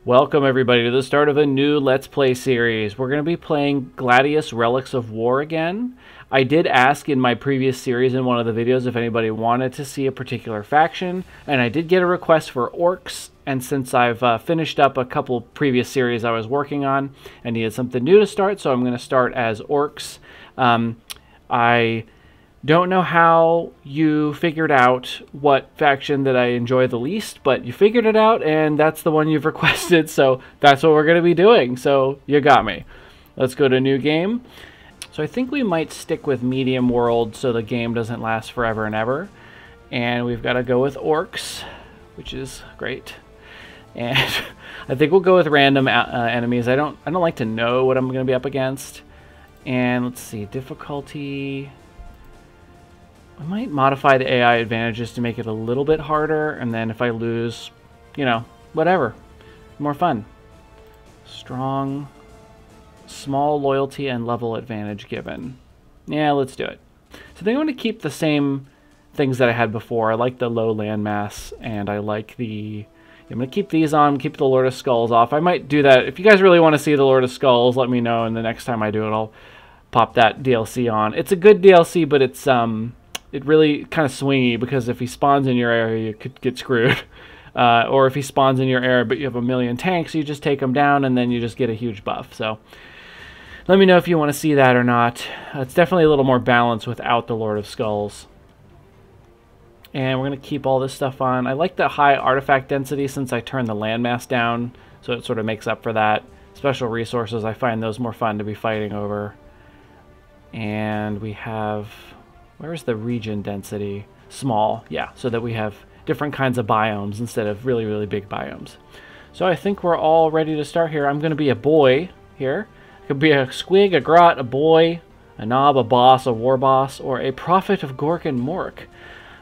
Welcome everybody to the start of a new Let's Play series. We're going to be playing Gladius Relics of War again. I did ask in my previous series in one of the videos if anybody wanted to see a particular faction, and I did get a request for Orks, and since I've finished up a couple previous series I was working on, I needed something new to start, so I'm going to start as Orks. I don't know how you figured out what faction that I enjoy the least, but you figured it out, and that's the one you've requested, so that's what we're going to be doing, so you got me. Let's go to new game. So I think we might stick with medium world so the game doesn't last forever and ever. And we've got to go with Orks, which is great. And I think we'll go with random enemies. I don't like to know what I'm going to be up against. And let's see, difficulty. I might modify the AI advantages to make it a little bit harder, and then if I lose, you know, whatever. More fun. Strong, small loyalty and level advantage given. Yeah, let's do it. So I think I'm going to keep the same things that I had before. I like the low landmass, and I like the... I'm going to keep these on, keep the Lord of Skulls off. I might do that. If you guys really want to see the Lord of Skulls, let me know, and the next time I do it, I'll pop that DLC on. It's a good DLC, but it's... it really kind of swingy, because if he spawns in your area, you could get screwed. Or if he spawns in your area, but you have a million tanks, you just take him down, and then you just get a huge buff. So let me know if you want to see that or not. It's definitely a little more balanced without the Lord of Skulls. And we're going to keep all this stuff on. I like the high artifact density since I turned the landmass down, so it sort of makes up for that. Special resources, I find those more fun to be fighting over. And we have... where's the region density? Small, yeah, so that we have different kinds of biomes instead of really, really big biomes. So I think we're all ready to start here. I'm going to be a boy here. I could be a squig, a grot, a boy, a knob, a boss, a war boss, or a prophet of Gork and Mork.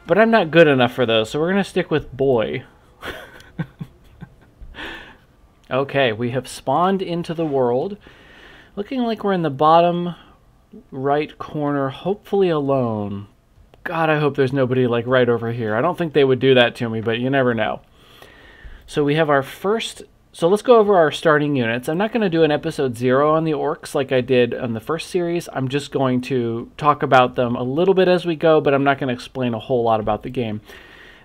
But I'm not good enough for those, so we're going to stick with boy. Okay, we have spawned into the world. Looking like we're in the bottom right corner, hopefully alone. God, I hope there's nobody like right over here. I don't think they would do that to me, but you never know. So we have our first... so let's go over our starting units. I'm not going to do an episode 0 on the Orks like I did on the first series. I'm just going to talk about them a little bit as we go, but I'm not going to explain a whole lot about the game.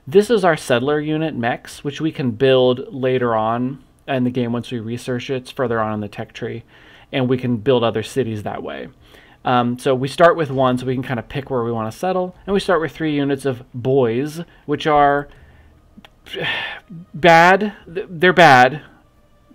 This is our settler unit, mechs, which we can build later on in the game once we research it. It's further on in the tech tree, and we can build other cities that way. So we start with 1 so we can kind of pick where we want to settle. And we start with 3 units of Boyz, which are bad. They're bad.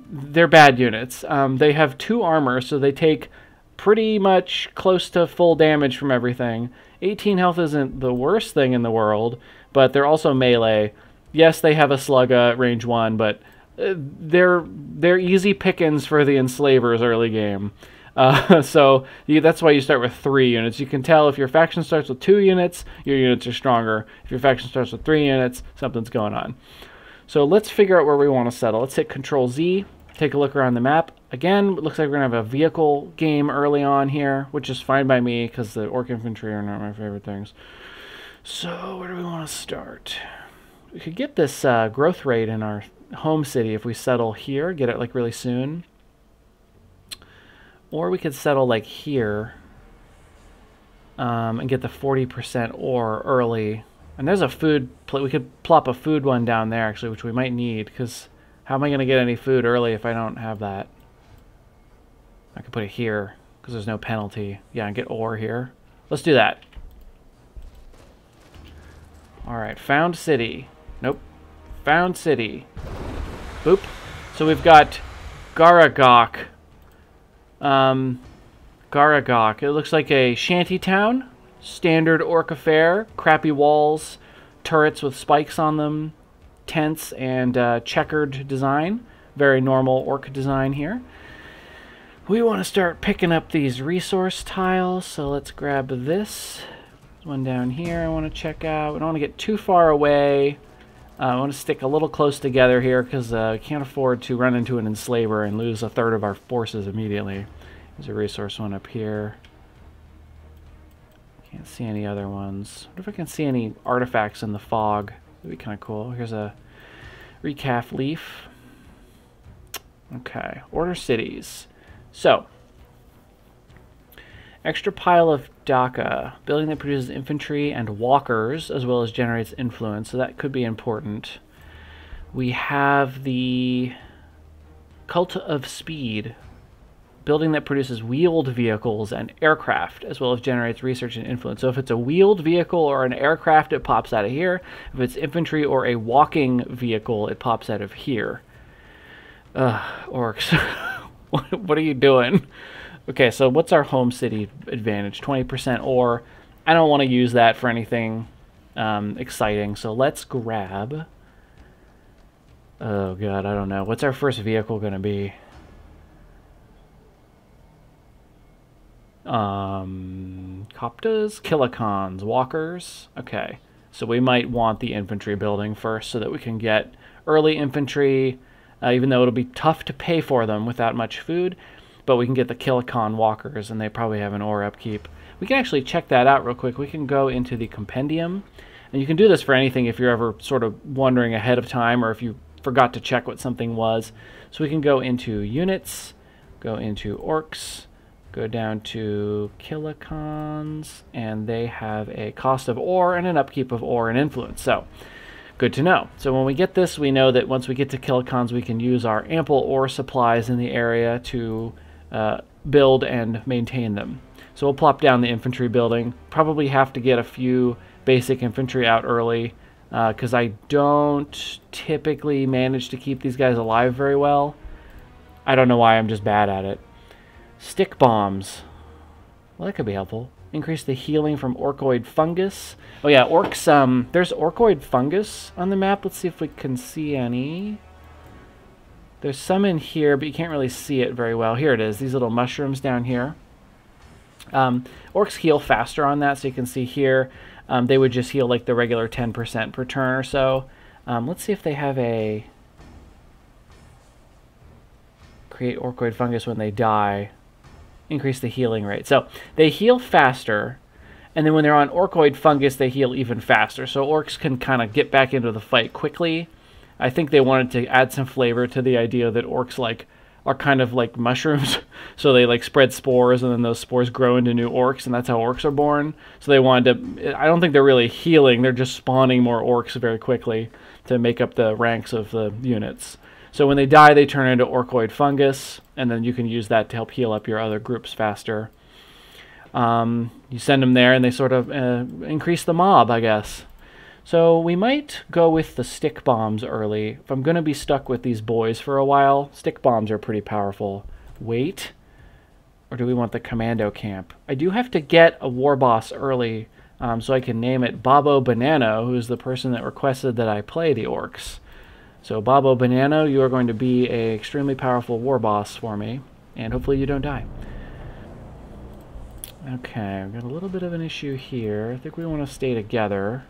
They're bad units. They have 2 armor, so they take pretty much close to full damage from everything. 18 health isn't the worst thing in the world, but they're also melee. Yes, they have a slug at range 1, but they're easy pickings for the enslavers early game. So that's why you start with 3 units. You can tell if your faction starts with 2 units, your units are stronger. If your faction starts with 3 units, something's going on. So let's figure out where we want to settle. Let's hit Control-Z, take a look around the map. Again, it looks like we're going to have a vehicle game early on here, which is fine by me because the Orc Infantry are not my favorite things. So where do we want to start? We could get this growth rate in our home city if we settle here, get it like really soon. Or we could settle like here and get the 40% ore early. And there's a food... we could plop a food one down there, actually, which we might need, because how am I going to get any food early if I don't have that? I could put it here, because there's no penalty. Yeah, and get ore here. Let's do that. Alright, found city. Nope. Found city. Boop. So we've got Garagok. Garagok. It looks like a shanty town. Standard orc affair. Crappy walls. Turrets with spikes on them. Tents and checkered design. Very normal orc design here. We want to start picking up these resource tiles, so let's grab this. There's one down here I want to check out. We don't want to get too far away. I want to stick a little close together here because we can't afford to run into an enslaver and lose a third of our forces immediately. There's a resource one up here. Can't see any other ones. What if I can see any artifacts in the fog? That'd be kind of cool. Here's a recalf leaf. Okay, order cities. So, extra pile of Dhaka, building that produces infantry and walkers, as well as generates influence, so that could be important. We have the Cult of Speed, building that produces wheeled vehicles and aircraft, as well as generates research and influence. So if it's a wheeled vehicle or an aircraft, it pops out of here. If it's infantry or a walking vehicle, it pops out of here. Orks. What are you doing? Okay, so what's our home city advantage? 20% ore. I don't want to use that for anything exciting, so let's grab... Oh god, I don't know. What's our first vehicle going to be? Coptas, Kilicons, walkers. Okay, so we might want the infantry building first so that we can get early infantry, even though it'll be tough to pay for them without much food, but we can get the Kilicon walkers, and they probably have an ore upkeep. We can actually check that out real quick. We can go into the compendium, and you can do this for anything if you're ever sort of wondering ahead of time or if you forgot to check what something was. So we can go into units, go into orcs, go down to Kilicons, and they have a cost of ore and an upkeep of ore and influence. So, good to know. So when we get this, we know that once we get to Kilicons, we can use our ample ore supplies in the area to build and maintain them. So we'll plop down the infantry building. Probably have to get a few basic infantry out early, because I don't typically manage to keep these guys alive very well. I don't know why, I'm just bad at it. Stick bombs. Well, that could be helpful. Increase the healing from orkoid fungus. Oh yeah, orcs, there's orkoid fungus on the map. Let's see if we can see any. There's some in here, but you can't really see it very well. Here it is, these little mushrooms down here. Orcs heal faster on that, so you can see here. They would just heal like the regular 10% per turn or so. Let's see if they have a... Create orkoid fungus when they die. Increase the healing rate. So they heal faster, and then when they're on orkoid fungus, they heal even faster. So orcs can kind of get back into the fight quickly. I think they wanted to add some flavor to the idea that orcs are kind of like mushrooms. So they like spread spores, and then those spores grow into new orcs, and that's how orcs are born. So they wanted to... I don't think they're really healing. They're just spawning more orcs very quickly to make up the ranks of the units. So when they die, they turn into orkoid fungus, and then you can use that to help heal up your other groups faster. You send them there, and they sort of increase the mob, I guess. So we might go with the stick bombs early. If I'm going to be stuck with these boys for a while, stick bombs are pretty powerful. Wait. Or do we want the commando camp? I do have to get a war boss early, so I can name it Babo Banano, who's the person that requested that I play the orcs. So Babo Banano, you are going to be an extremely powerful war boss for me, and hopefully you don't die. Okay, I've got a little bit of an issue here. I think we want to stay together.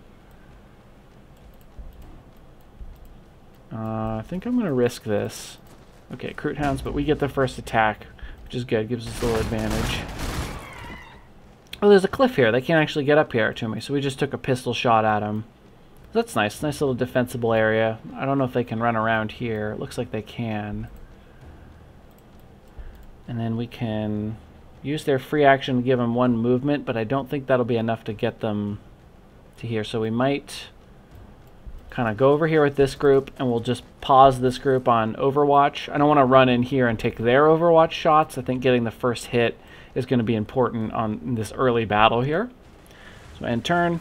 I think I'm going to risk this. Okay, Kroot Hounds, but we get the first attack, which is good. Gives us a little advantage. Oh, there's a cliff here. They can't actually get up here to me, so we just took a pistol shot at them. That's nice. Nice little defensible area. I don't know if they can run around here. It looks like they can. And then we can use their free action to give them one movement, but I don't think that'll be enough to get them to here. So we might kind of go over here with this group, and we'll just pause this group on Overwatch. I don't want to run in here and take their Overwatch shots. I think getting the first hit is going to be important on this early battle here. So end turn.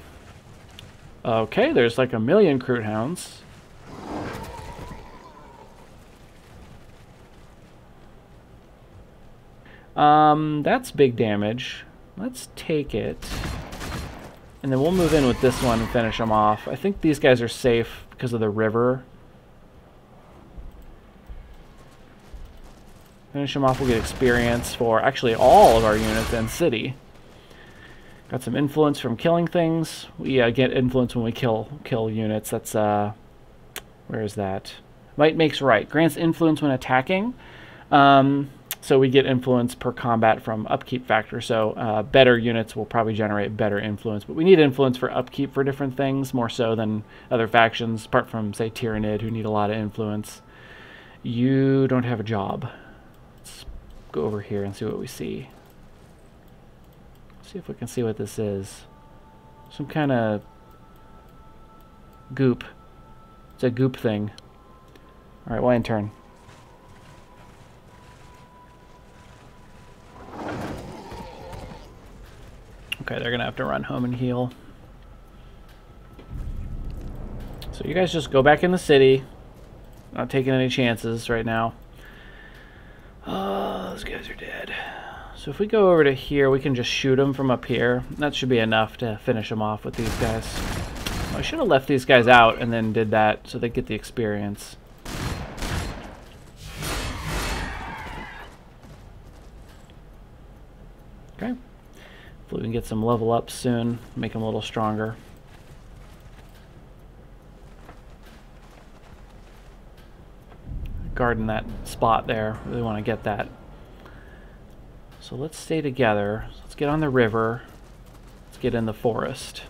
Okay, there's like a million Kroot Hounds. That's big damage. Let's take it. And then we'll move in with this one and finish them off. I think these guys are safe because of the river. Finish them off, we'll get experience for actually all of our units and city. Got some influence from killing things. We get influence when we kill units. That's, where is that? Might makes right. Grants influence when attacking. So we get influence per combat from upkeep factor. So better units will probably generate better influence. But we need influence for upkeep for different things, more so than other factions, apart from, say, Tyrannid, who need a lot of influence. You don't have a job. Let's go over here and see what we see. See if we can see what this is. Some kind of goop. It's a goop thing. Alright, we'll turn. Okay, they're gonna have to run home and heal. So you guys just go back in the city. Not taking any chances right now. Oh, those guys are dead. So if we go over to here, we can just shoot them from up here. That should be enough to finish them off with these guys. I should have left these guys out and then did that so they get the experience. Okay. Hopefully we can get some level ups soon, make them a little stronger. Guarding that spot there. Really want to get that. So let's stay together. Let's get on the river. Let's get in the forest.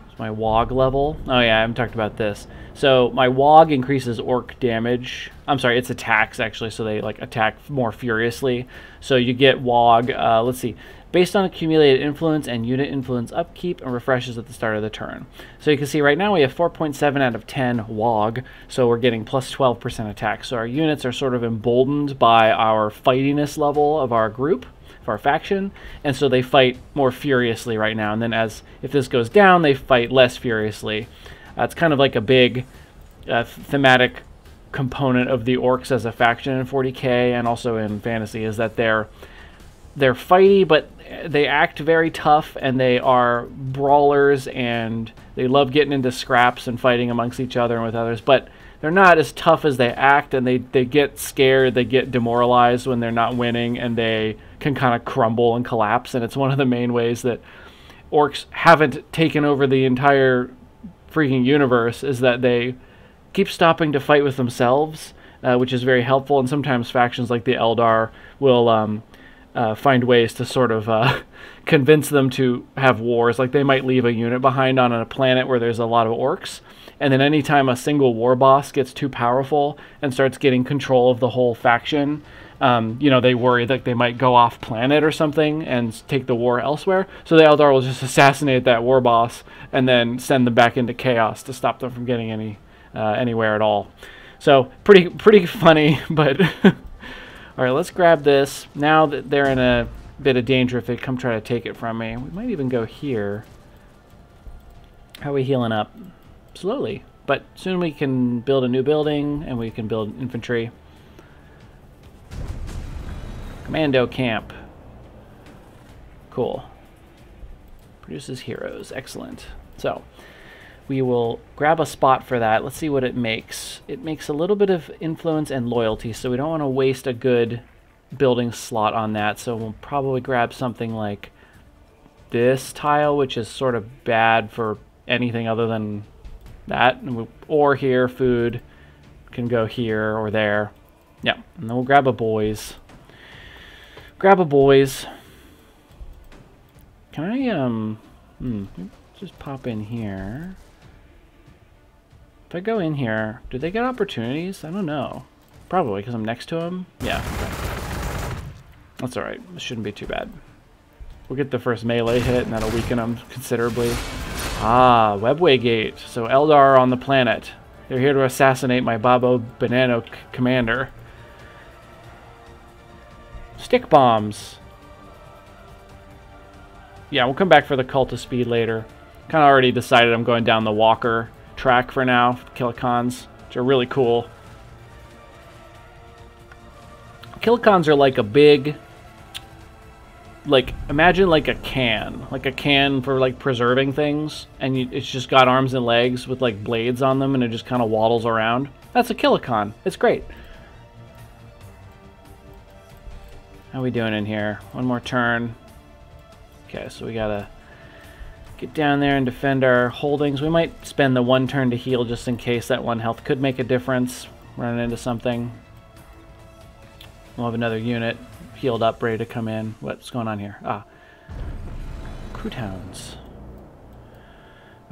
It's my WOG level. Oh yeah, I haven't talked about this. So my WOG increases orc damage. I'm sorry, it's attacks actually, so they like attack more furiously. So you get WOG, let's see, based on accumulated influence and unit influence upkeep, and refreshes at the start of the turn. So you can see right now we have 4.7 out of 10 WOG, so we're getting plus 12% attack. So our units are sort of emboldened by our fightiness level of our group, of our faction, and so they fight more furiously right now. And then if this goes down, they fight less furiously. It's kind of like a big thematic component of the Orks as a faction in 40k and also in fantasy, is that they're fighty, but they act very tough, and they are brawlers, and they love getting into scraps and fighting amongst each other and with others, but they're not as tough as they act, and they get scared, they get demoralized when they're not winning, and they can kind of crumble and collapse. And it's one of the main ways that Orks haven't taken over the entire freaking universe, is that they keep stopping to fight with themselves, which is very helpful. And sometimes factions like the Eldar will find ways to sort of convince them to have wars. Like they might leave a unit behind on a planet where there's a lot of orcs, and then anytime a single war boss gets too powerful and starts getting control of the whole faction, they worry that they might go off planet or something and take the war elsewhere. So the Eldar will just assassinate that war boss and then send them back into chaos to stop them from getting anywhere at all. So pretty funny, but all right, let's grab this. Now that they're in a bit of danger if they come try to take it from me. We might even go here. How are we healing up? Slowly, but soon we can build a new building and we can build infantry. Commando camp. Cool. Produces heroes. Excellent. So we will grab a spot for that. Let's see what it makes. It makes a little bit of influence and loyalty, so we don't want to waste a good building slot on that. So we'll probably grab something like this tile, which is sort of bad for anything other than that. Or here, food can go here or there. Yeah, and then we'll grab a Boyz. Grab a Boyz. Can I, just pop in here. If I go in here, do they get opportunities? I don't know. Probably, because I'm next to them. Yeah, okay. That's alright. This shouldn't be too bad. We'll get the first melee hit, and that'll weaken them considerably. Ah, Webway Gate. So Eldar on the planet. They're here to assassinate my Babo Banano commander. Stick bombs. Yeah, we'll come back for the Cult of Speed later. Kind of already decided I'm going down the Walker track for now, for the Kilicons, which are really cool. Kilicons are like a big, like, imagine like a can for like preserving things, and it's just got arms and legs with like blades on them, and it just kind of waddles around. That's a Kilicon. It's great. How are we doing in here? One more turn. Okay, so we gotta get down there and defend our holdings. We might spend the one turn to heal just in case that one health could make a difference. Running into something. We'll have another unit healed up, ready to come in. What's going on here? Ah. Croutons.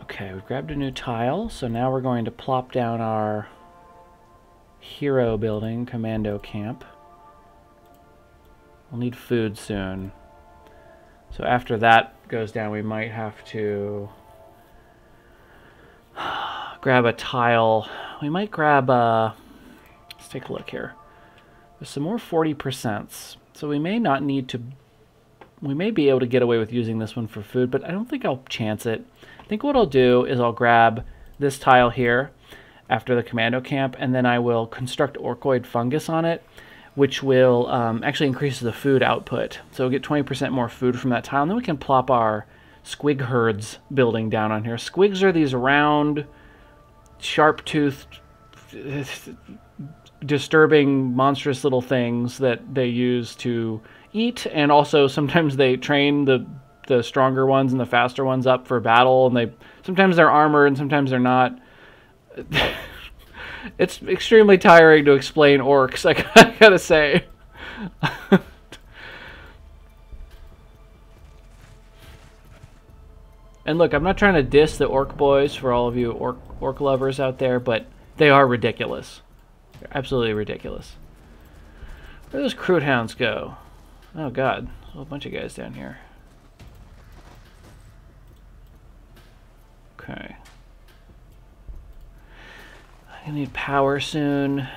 Okay, we've grabbed a new tile, so now we're going to plop down our hero building, commando camp. We'll need food soon. So after that goes down, we might have to grab a tile. We might grab a... Let's take a look here. There's some more 40%. So we may not need to... We may be able to get away with using this one for food, but I don't think I'll chance it. I think what I'll do is I'll grab this tile here after the commando camp, and then I will construct orkoid fungus on it, which will actually increase the food output. So we'll get 20% more food from that tile, and then we can plop our squig herds building down on here. Squigs are these round, sharp-toothed, disturbing, monstrous little things that they use to eat, and also sometimes they train the stronger ones and the faster ones up for battle, and sometimes they're armored and sometimes they're not. It's extremely tiring to explain orcs, I gotta say. And look, I'm not trying to diss the orc boys for all of you orc lovers out there, but they are ridiculous. They're absolutely ridiculous. Where do those crude hounds go? Oh god, a whole bunch of guys down here. Okay. I need power soon.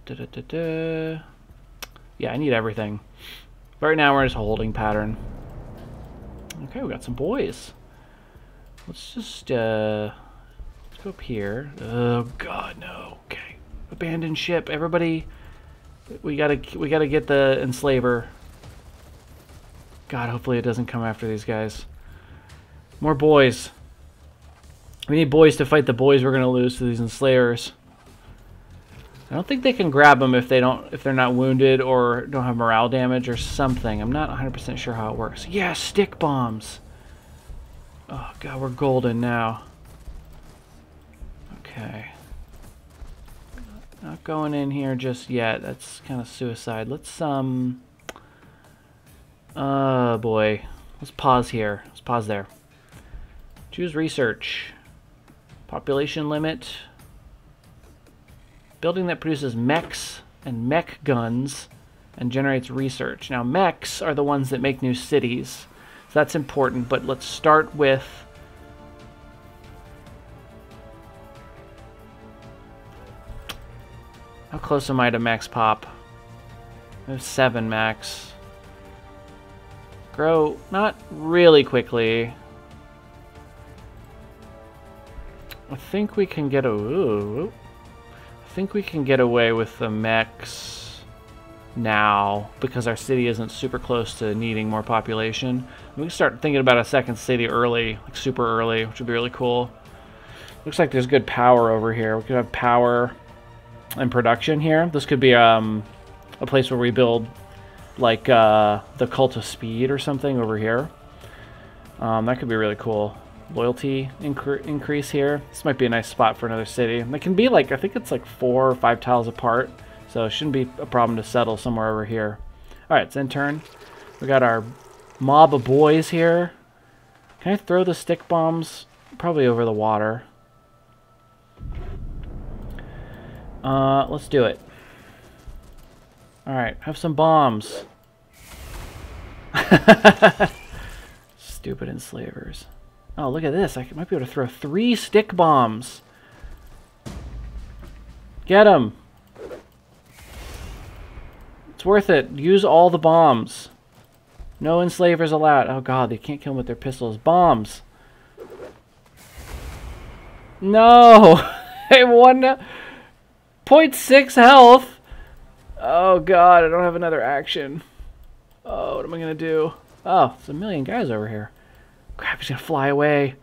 Yeah, I need everything. But right now we're in just a holding pattern. Okay, we got some boys. Let's just let's go up here. Oh god, no. Okay. Abandoned ship. Everybody, we gotta get the enslaver. God, hopefully it doesn't come after these guys. More boys. We need boys to fight the boys we're gonna lose to these enslavers. I don't think they can grab them if they're not wounded or don't have morale damage or something. I'm not 100% sure how it works. Yeah, stick bombs. Oh god, we're golden now. Okay. Not going in here just yet. That's kind of suicide. Let's oh boy. Let's pause here. Let's pause there. Choose research. Population limit. Building that produces mechs and mech guns and generates research. Now mechs are the ones that make new cities. So that's important, but let's start with how close am I to max pop? I have 7 max. Grow not really quickly. I think we can get away with the mechs now because our city isn't super close to needing more population. We can start thinking about a second city early, like super early, which would be really cool. Looks like there's good power over here. We could have power and production here. This could be a place where we build like the Cult of Speed or something over here. That could be really cool. Loyalty increase here. This might be a nice spot for another city. And it can be like, I think it's like 4 or 5 tiles apart, so it shouldn't be a problem to settle somewhere over here. Alright, it's in turn. We got our mob of boys here. Can I throw the stick bombs? Probably over the water. Let's do it. Alright, have some bombs. Stupid enslavers. Oh, look at this. I might be able to throw 3 stick bombs. Get them. It's worth it. Use all the bombs. No enslavers allowed. Oh, God. They can't kill them with their pistols. Bombs. No. I have 1.6 health. Oh, God. I don't have another action. Oh, what am I going to do? Oh, there's a million guys over here. Crap, he's gonna fly away.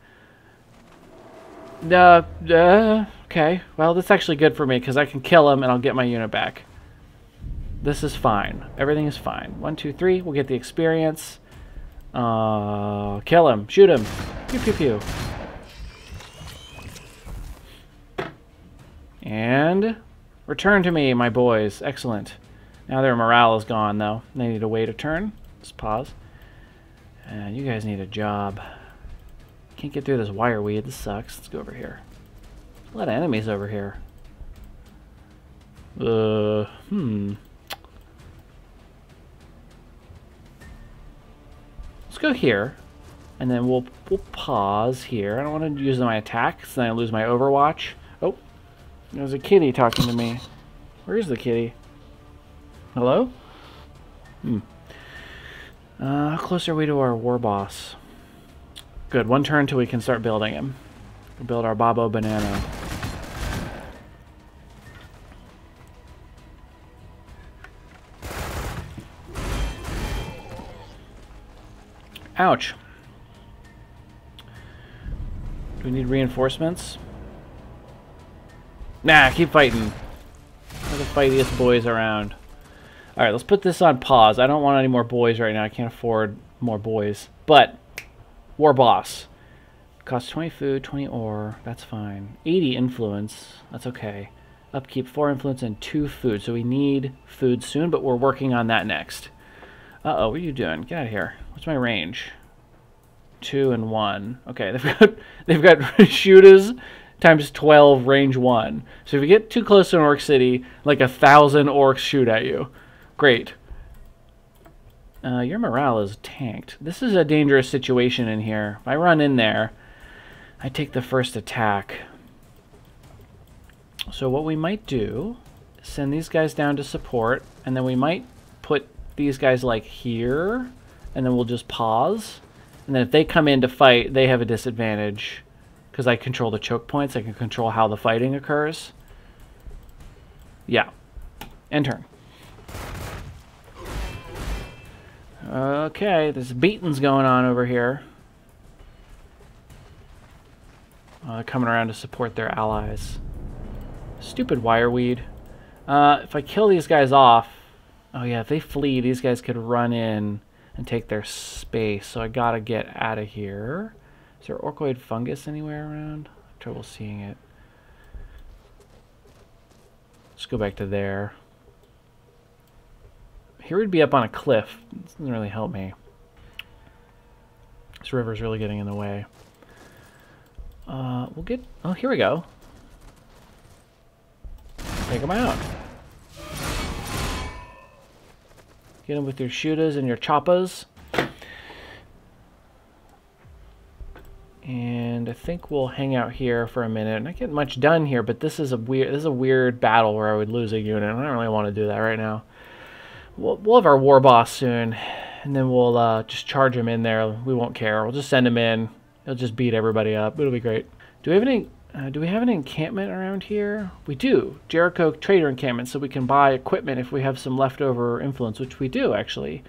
Okay. Well, that's actually good for me because I can kill him and I'll get my unit back. This is fine. Everything is fine. 1, 2, 3. We'll get the experience. Kill him. Shoot him. Pew, pew, pew. And return to me, my boys. Excellent. Now their morale is gone, though. They need to wait a turn. Let's pause. And you guys need a job. Can't get through this wire weed. This sucks. Let's go over here. There's a lot of enemies over here. Let's go here. And then we'll pause here. I don't want to use my attacks, then I lose my overwatch. Oh, there's a kitty talking to me. Where is the kitty? Hello? How close are we to our war boss? Good, one turn till we can start building him. We'll build our Babo Banana. Ouch. Do we need reinforcements? Nah, keep fighting. We're the fightiest boys around. Alright, let's put this on pause. I don't want any more boys right now. I can't afford more boys. But, war boss. Costs 20 food, 20 ore. That's fine. 80 influence. That's okay. Upkeep, 4 influence, and 2 food. So we need food soon, but we're working on that next. Uh-oh, what are you doing? Get out of here. What's my range? 2 and 1. Okay, they've got shooters times 12, range 1. So if you get too close to an orc city, like 1,000 orcs shoot at you. Great. Your morale is tanked. This is a dangerous situation in here. If I run in there, I take the first attack. So what we might do is send these guys down to support, and then we might put these guys like here, and then we'll just pause. And then if they come in to fight, they have a disadvantage. Because I control the choke points, I can control how the fighting occurs. Yeah. End turn. Okay, there's beatings going on over here. They're coming around to support their allies. Stupid wireweed. If I kill these guys off... Oh yeah, if they flee, these guys could run in and take their space. So I gotta get out of here. Is there orcoid fungus anywhere around? I have trouble seeing it. Let's go back to there. Here we'd be up on a cliff. This doesn't really help me. This river's really getting in the way. We'll get... Oh, here we go. Take them out. Get them with your shooters and your choppas. And I think we'll hang out here for a minute. Not get much done here, but this is a weird battle where I would lose a unit. I don't really want to do that right now. We'll have our war boss soon, and then we'll just charge him in there. We won't care. We'll just send him in. He'll just beat everybody up. It'll be great. Do we have an encampment around here? We do. Jericho Trader Encampment, so we can buy equipment if we have some leftover influence, which we do actually,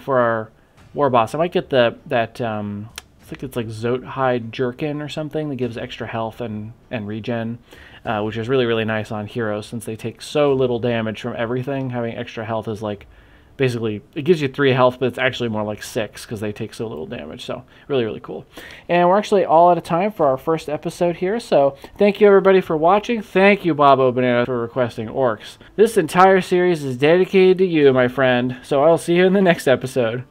for our war boss. I might get I think it's like Zothide Jerkin or something that gives extra health and regen, which is really, really nice on heroes since they take so little damage from everything. Having extra health is like, basically, it gives you 3 health, but it's actually more like 6 because they take so little damage. So really, really cool. And we're actually all out of time for our first episode here. So thank you everybody for watching. Thank you, Babo Banana, for requesting orcs. This entire series is dedicated to you, my friend. So I'll see you in the next episode.